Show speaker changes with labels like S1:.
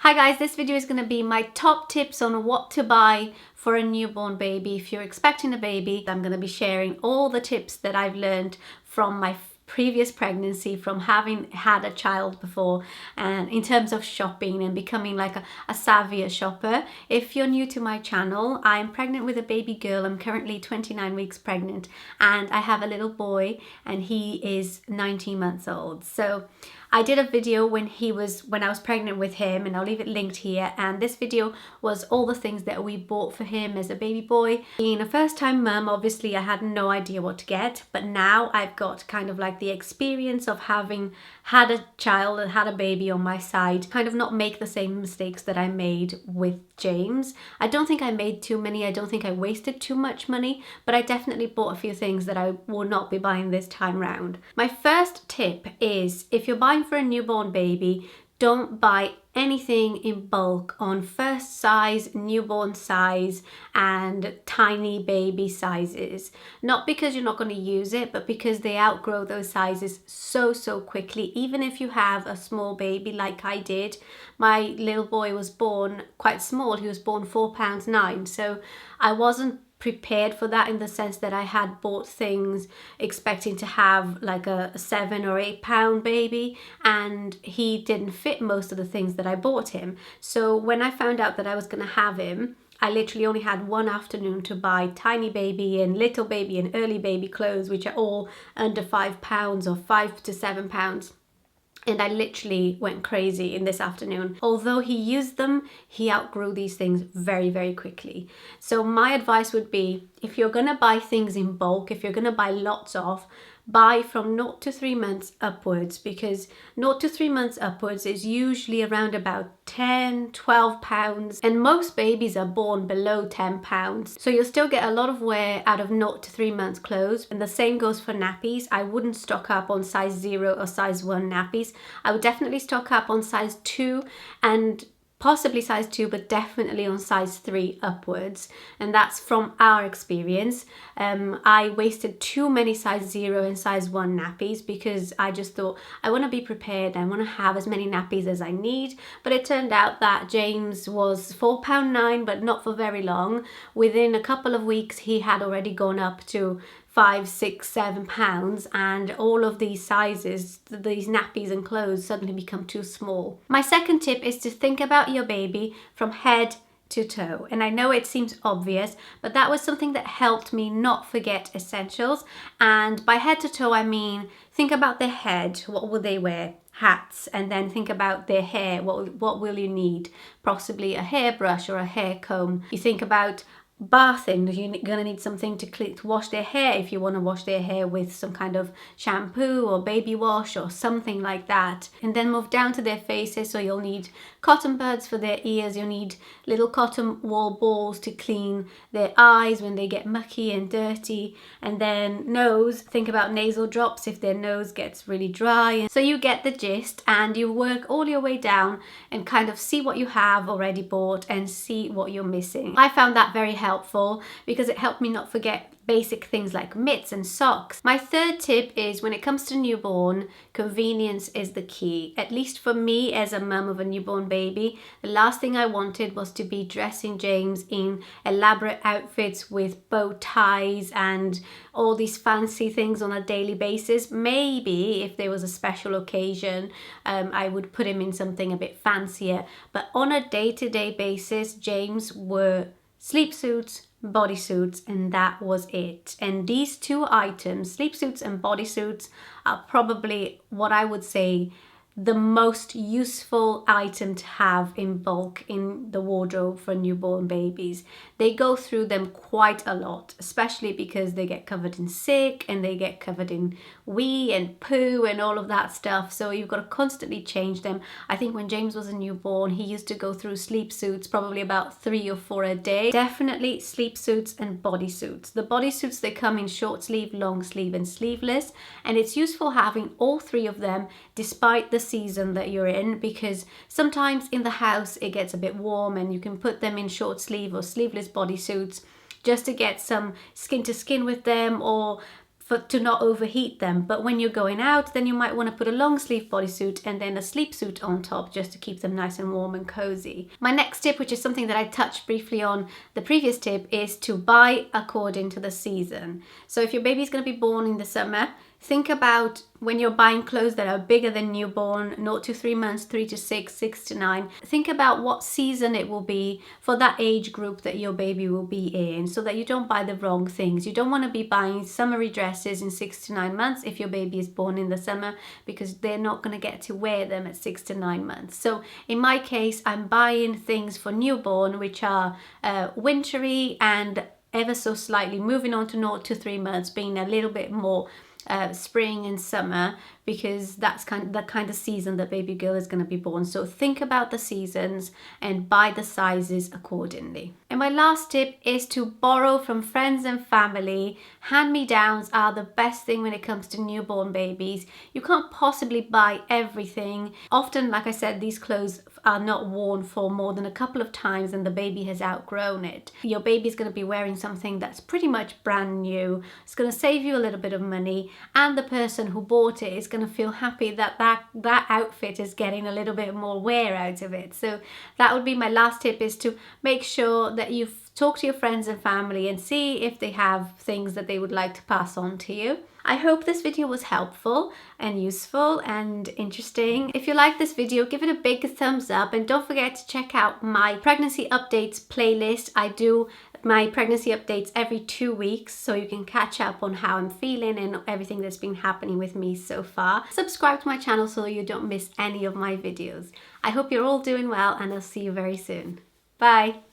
S1: Hi guys, this video is going to be my top tips on what to buy for a newborn baby. If you're expecting a baby, I'm going to be sharing all the tips that I've learned from my previous pregnancy, from having had a child before, and in terms of shopping and becoming like a savvier shopper. If you're new to my channel, I'm pregnant with a baby girl. I'm currently 29 weeks pregnant and I have a little boy and he is 19 months old. So I did a video when I was pregnant with him, and I'll leave it linked here, and this video was all the things that we bought for him as a baby boy. Being a first time mum, obviously I had no idea what to get, but now I've got kind of like the experience of having had a child and had a baby on my side, kind of not make the same mistakes that I made with James. I don't think I made too many, I don't think I wasted too much money, but I definitely bought a few things that I will not be buying this time round. My first tip is, if you're buying for a newborn baby, don't buy anything in bulk on first size, newborn size and tiny baby sizes. Not because you're not going to use it, but because they outgrow those sizes so quickly. Even if you have a small baby like I did, my little boy was born quite small. He was born 4 pounds 9, so I wasn't prepared for that, in the sense that I had bought things expecting to have like a 7 or 8 pound baby, and he didn't fit most of the things that I bought him. So when I found out that I was going to have him, I literally only had one afternoon to buy tiny baby and little baby and early baby clothes, which are all under 5 pounds or 5 to 7 pounds. And I literally went crazy in this afternoon. Although he used them, he outgrew these things very quickly. So my advice would be, if you're gonna buy things in bulk, if you're gonna buy lots of, buy from 0 to 3 months upwards, because 0 to 3 months upwards is usually around about 10-12 pounds, and most babies are born below 10 pounds. So you'll still get a lot of wear out of 0 to 3 months clothes. And the same goes for nappies. I wouldn't stock up on size 0 or size 1 nappies. I would definitely stock up on size 2 and possibly size 2, but definitely on size 3 upwards. And that's from our experience. I wasted too many size 0 and size 1 nappies because I just thought, I want to be prepared, I want to have as many nappies as I need. But it turned out that James was 4 pound 9, but not for very long. Within a couple of weeks he had already gone up to 5, 6, 7 pounds, and all of these sizes, these nappies and clothes, suddenly become too small. My second tip is to think about your baby from head to toe. And I know it seems obvious, but that was something that helped me not forget essentials. And by head to toe, I mean, think about their head. What will they wear? Hats. And then think about their hair. What will you need? Possibly a hairbrush or a hair comb. You think about bathing, you're going to need something to wash their hair, if you want to wash their hair with some kind of shampoo or baby wash or something like that. And then move down to their faces, so you'll need cotton buds for their ears, you'll need little cotton wool balls to clean their eyes when they get mucky and dirty. And then nose, think about nasal drops if their nose gets really dry. So you get the gist, and you work all your way down and kind of see what you have already bought and see what you're missing. I found that very helpful because it helped me not forget basic things like mitts and socks. My third tip is, when it comes to newborn, convenience is the key. At least for me as a mum of a newborn baby, the last thing I wanted was to be dressing James in elaborate outfits with bow ties and all these fancy things on a daily basis. Maybe if there was a special occasion, I would put him in something a bit fancier. But on a day-to-day basis, James wore sleep suits, bodysuits, and that was it. And these two items, sleep suits and bodysuits, are probably what I would say the most useful item to have in bulk in the wardrobe for newborn babies. They go through them quite a lot, especially because they get covered in sick and they get covered in wee and poo and all of that stuff. So you've got to constantly change them. I think when James was a newborn, he used to go through sleep suits probably about 3 or 4 a day. Definitely sleep suits and bodysuits. The bodysuits, they come in short sleeve, long sleeve and sleeveless, and it's useful having all 3 of them despite the season that you're in, because sometimes in the house it gets a bit warm and you can put them in short sleeve or sleeveless bodysuits just to get some skin to skin with them, or to not overheat them. But when you're going out, then you might want to put a long sleeve bodysuit and then a sleep suit on top just to keep them nice and warm and cozy. My next tip, which is something that I touched briefly on the previous tip, is to buy according to the season. So if your baby's going to be born in the summer, think about when you're buying clothes that are bigger than newborn, 0 to 3 months, 3 to 6, 6 to 9. Think about what season it will be for that age group that your baby will be in, so that you don't buy the wrong things. You don't want to be buying summery dresses in 6 to 9 months if your baby is born in the summer, because they're not going to get to wear them at 6 to 9 months. So in my case, I'm buying things for newborn which are wintry and ever so slightly moving on to 0 to 3 months, being a little bit more spring and summer, because that's the kind of season that baby girl is going to be born. So think about the seasons and buy the sizes accordingly. And my last tip is to borrow from friends and family. Hand-me-downs are the best thing when it comes to newborn babies. You can't possibly buy everything. Often, like I said, these clothes are not worn for more than a couple of times and the baby has outgrown it. Your baby's going to be wearing something that's pretty much brand new. It's going to save you a little bit of money, and the person who bought it is going to feel happy that that outfit is getting a little bit more wear out of it. So that would be my last tip, is to make sure that you talk to your friends and family and see if they have things that they would like to pass on to you. I hope this video was helpful and useful and interesting. If you like this video, give it a big thumbs up, and don't forget to check out my pregnancy updates playlist. I do my pregnancy updates every 2 weeks, so you can catch up on how I'm feeling and everything that's been happening with me so far. Subscribe to my channel so you don't miss any of my videos. I hope you're all doing well, and I'll see you very soon. Bye.